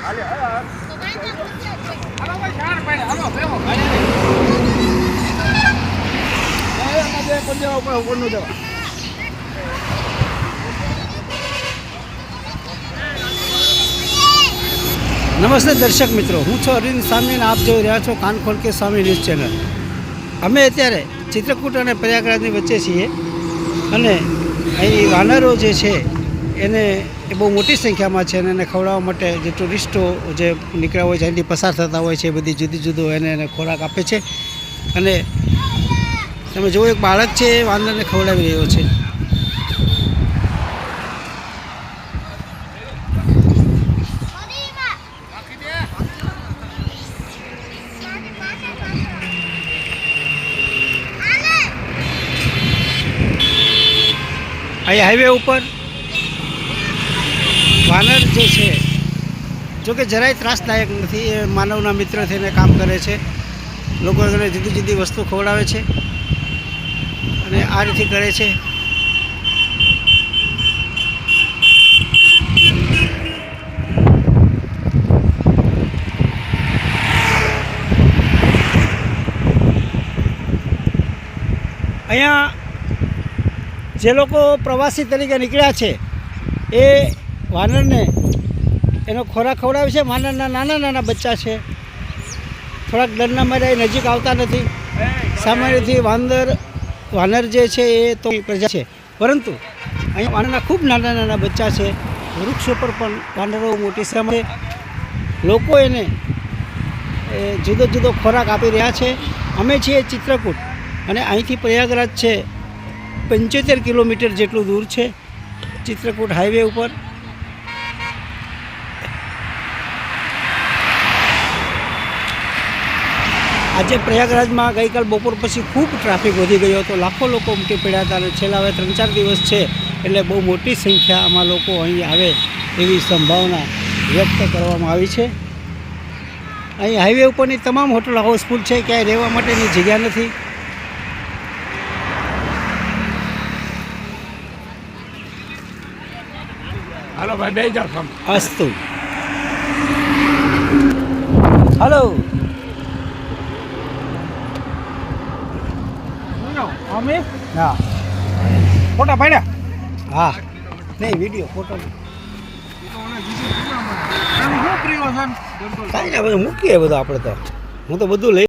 નમસ્તે દર્શક મિત્રો, હું છું અરવિંદ સ્વામી અને આપ જોઈ રહ્યા છો કાન ખોલ કે સ્વામી ન્યૂઝ ચેનલ. અમે અત્યારે ચિત્રકૂટ અને પ્રયાગરાજની વચ્ચે છીએ અને અહીં વાનરો જે છે એને એ બહુ મોટી સંખ્યામાં છે અને એને ખવડાવવા માટે જે ટુરિસ્ટો જે નીકળ્યા હોય છે અહીંથી પસાર થતા હોય છે, બધી જુદી જુદો એને ખોરાક આપે છે. અને તમે જુઓ, એક બાળક છે એ વાનરને ખવડાવી રહ્યો છે. અહીં હાઈવે ઉપર વાનર જે છે, જોકે જરાય ત્રાસદાયક નથી, એ માનવના મિત્ર થઈને કામ કરે છે. લોકોને જુદી જુદી વસ્તુ ખવડાવે છે અને આ રીતે કરે છે. અહીંયા જે લોકો પ્રવાસી તરીકે નીકળ્યા છે એ વાનરને એનો ખોરાક ખવડાવે છે. વાનરના નાના નાના બચ્ચા છે, થોડાક ડરના મારે નજીક આવતા નથી. સામાન્યથી વાનર જે છે એ તો પ્રજા છે, પરંતુ અહીંયા વાનરના ખૂબ નાના નાના બચ્ચા છે. વૃક્ષો પર પણ વાનરો મોટી સંખ્યામાં લોકો એને જુદો જુદો ખોરાક આપી રહ્યા છે. અમે છીએ ચિત્રકૂટ અને અહીંથી પ્રયાગરાજ છે 75 કિલોમીટર જેટલું દૂર છે. ચિત્રકૂટ હાઈવે ઉપર આજે પ્રયાગરાજમાં ગઈકાલ બપોર પછી ખૂબ ટ્રાફિક વધી ગયો હતો. લાખો લોકો ઉમટી પડ્યા હતા અને છેલ્લા હવે 3-4 દિવસ છે એટલે બહુ મોટી સંખ્યામાં લોકો અહીં આવે એવી સંભાવના વ્યક્ત કરવામાં આવી છે. અહીં હાઈવે ઉપરની તમામ હોટલ હાઉસફુલ છે, ક્યાંય રહેવા માટેની જગ્યા નથી. હાલો ભાઈ, બે જાવ. અસ્તુ. હલો. અમે હા, ફોટા પાડ્યા. હા, નહીં વિડીયો, ફોટો કાંઈ ના, બધું મૂકીએ બધું આપણે. તો હું તો બધું લઈ